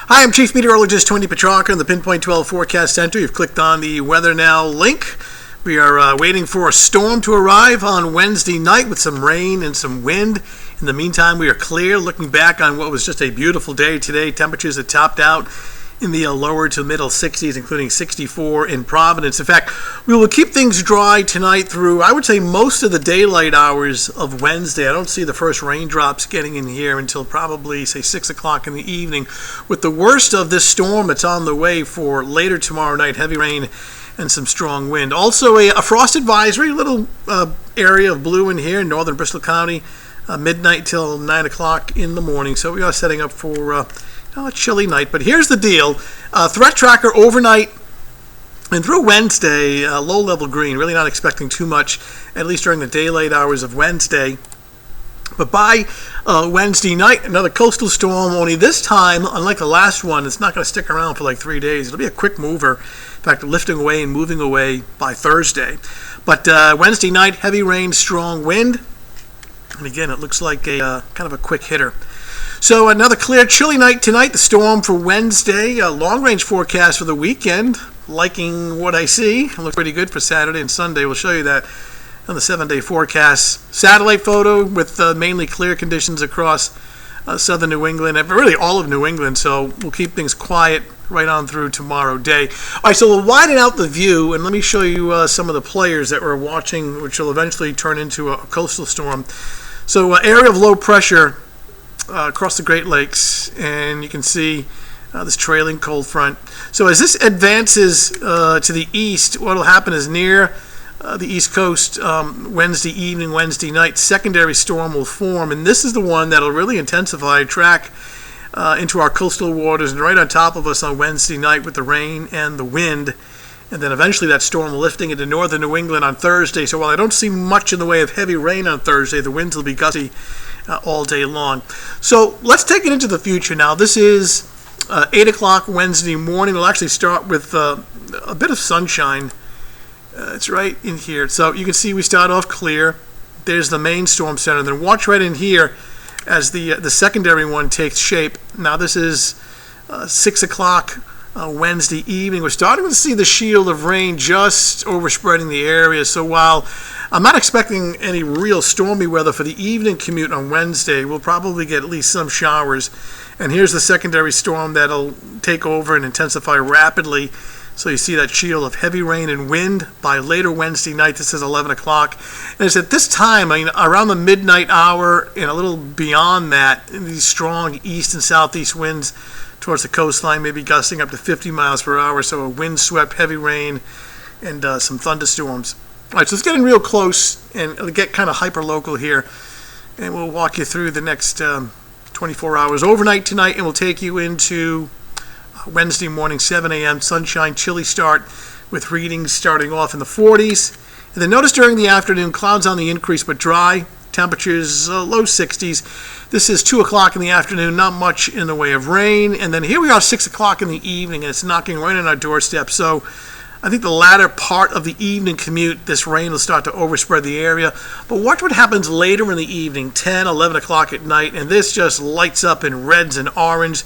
Hi, I'm Chief Meteorologist Tony Petrarca in the Pinpoint 12 Forecast Center. You've clicked on the Weather Now link. We are waiting for a storm to arrive on Wednesday night with some rain and some wind. In the meantime, we are clear. Looking back on what was just a beautiful day today, temperatures have topped out in the lower to middle 60s, including 64 in Providence. In fact, we will keep things dry tonight through, I would say, most of the daylight hours of Wednesday. I don't see the first raindrops getting in here until probably, say, 6 o'clock in the evening. With the worst of this storm, it's on the way for later tomorrow night, heavy rain and some strong wind. Also, a frost advisory, little area of blue in here in northern Bristol County, midnight till 9 o'clock in the morning. So we are setting up for a chilly night. But here's the deal. Threat tracker overnight and through Wednesday, low-level green. Really not expecting too much, at least during the daylight hours of Wednesday. But by Wednesday night, another coastal storm, only this time, unlike the last one, it's not going to stick around for like 3 days. It'll be a quick mover. In fact, lifting away and moving away by Thursday. But Wednesday night, heavy rain, strong wind. And again, it looks like a kind of a quick hitter. So another clear, chilly night tonight. The storm for Wednesday. Long-range forecast for the weekend. Liking what I see. It looks pretty good for Saturday and Sunday. We'll show you that on the 7-day forecast. Satellite photo with mainly clear conditions across southern New England, and really all of New England. So we'll keep things quiet right on through tomorrow day. All right, so we'll widen out the view, and let me show you some of the players that we're watching, which will eventually turn into a coastal storm. So area of low pressure across the Great Lakes, and you can see this trailing cold front. So as this advances to the east, what will happen is near the East Coast Wednesday evening, Wednesday night, secondary storm will form, and this is the one that will really intensify, track into our coastal waters and right on top of us on Wednesday night with the rain and the wind. And then eventually that storm lifting into northern New England on Thursday. So while I don't see much in the way of heavy rain on Thursday, the winds will be gusty all day long. So let's take it into the future now. This is 8 o'clock Wednesday morning. We'll actually start with a bit of sunshine. It's right in here. So you can see we start off clear. There's the main storm center. Then watch right in here as the secondary one takes shape. Now this is 6 o'clock Wednesday evening. We're starting to see the shield of rain just overspreading the area. So while I'm not expecting any real stormy weather for the evening commute on Wednesday, we'll probably get at least some showers. And here's the secondary storm that'll take over and intensify rapidly. So you see that shield of heavy rain and wind by later Wednesday night. This is 11 o'clock. And it's at this time, around the midnight hour and a little beyond that, these strong east and southeast winds towards the coastline, maybe gusting up to 50 miles per hour. So a wind-swept heavy rain and some thunderstorms. All right, so it's getting real close and it'll get kind of hyper-local here. And we'll walk you through the next 24 hours overnight tonight, and we'll take you into Wednesday morning, 7 a.m., sunshine, chilly start with readings starting off in the 40s. And then notice during the afternoon, clouds on the increase but dry, temperatures low 60s. This is 2 o'clock in the afternoon, not much in the way of rain. And then here we are, 6 o'clock in the evening, and it's knocking right on our doorstep. So I think the latter part of the evening commute, this rain will start to overspread the area. But watch what happens later in the evening, 10, 11 o'clock at night, and this just lights up in reds and orange.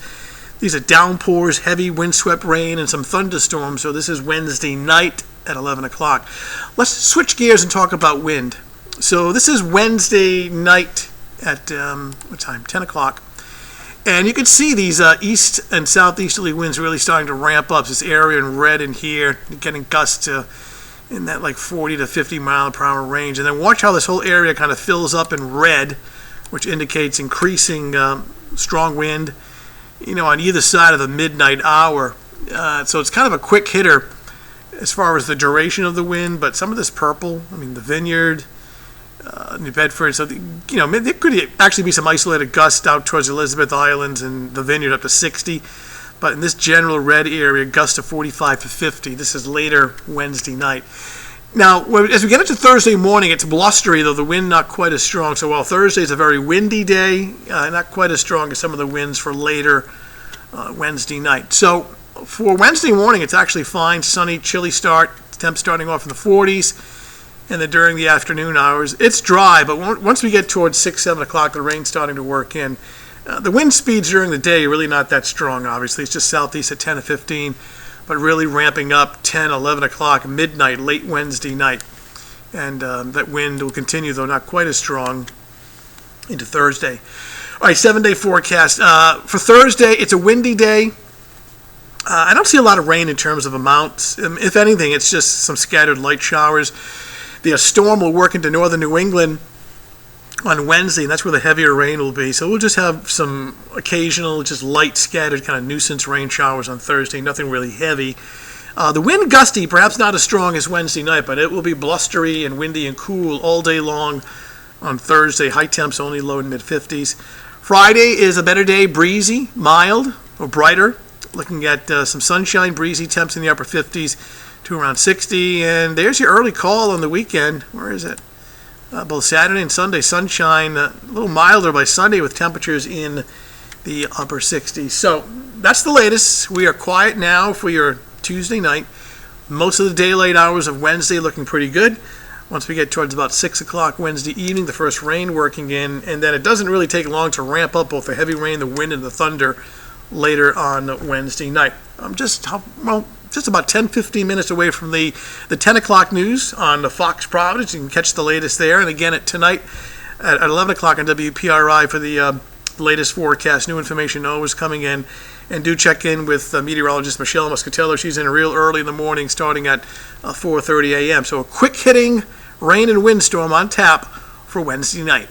These are downpours, heavy windswept rain, and some thunderstorms. So this is Wednesday night at 11 o'clock. Let's switch gears and talk about wind. So this is Wednesday night at, what time? 10 o'clock. And you can see these east and southeasterly winds really starting to ramp up. This area in red in here, getting gusts in that like 40 to 50 mile per hour range. And then watch how this whole area kind of fills up in red, which indicates increasing strong wind, on either side of the midnight hour. So it's kind of a quick hitter as far as the duration of the wind, but some of this purple, the Vineyard, New Bedford, so there could actually be some isolated gusts out towards Elizabeth Islands and the Vineyard up to 60, but in this general red area, gusts to 45 to 50. This is later Wednesday night. Now, as we get into Thursday morning, it's blustery, though the wind not quite as strong. So while Thursday is a very windy day, not quite as strong as some of the winds for later Wednesday night. So for Wednesday morning, it's actually fine, sunny, chilly start, temps starting off in the 40s. And then during the afternoon hours, it's dry, but once we get towards 6, 7 o'clock, the rain's starting to work in. The wind speeds during the day are really not that strong, obviously. It's just southeast at 10 to 15, but really ramping up 10, 11 o'clock, midnight, late Wednesday night. And that wind will continue, though not quite as strong, into Thursday. All right, 7-day forecast. For Thursday, it's a windy day. I don't see a lot of rain in terms of amounts. If anything, it's just some scattered light showers. The storm will work into northern New England on Wednesday, and that's where the heavier rain will be. So we'll just have some occasional, just light, scattered kind of nuisance rain showers on Thursday, nothing really heavy. The wind gusty, perhaps not as strong as Wednesday night, but it will be blustery and windy and cool all day long on Thursday. High temps only low in mid-50s. Friday is a better day, breezy, mild, or brighter. Looking at some sunshine, breezy temps in the upper 50s to around 60. And there's your early call on the weekend. Where is it? Both Saturday and Sunday, sunshine, a little milder by Sunday with temperatures in the upper 60s. So that's the latest. We are quiet now for your Tuesday night. Most of the daylight hours of Wednesday looking pretty good. Once we get towards about 6 o'clock Wednesday evening, the first rain working in, and then it doesn't really take long to ramp up both the heavy rain, the wind, and the thunder later on Wednesday night. I'm just about 10-15 minutes away from the 10 o'clock news on the Fox Providence. You can catch the latest there. And again, tonight at 11 o'clock on WPRI for the latest forecast. New information always coming in. And do check in with meteorologist Michelle Muscatello. She's in real early in the morning starting at 4:30 a.m. So a quick hitting rain and windstorm on tap for Wednesday night.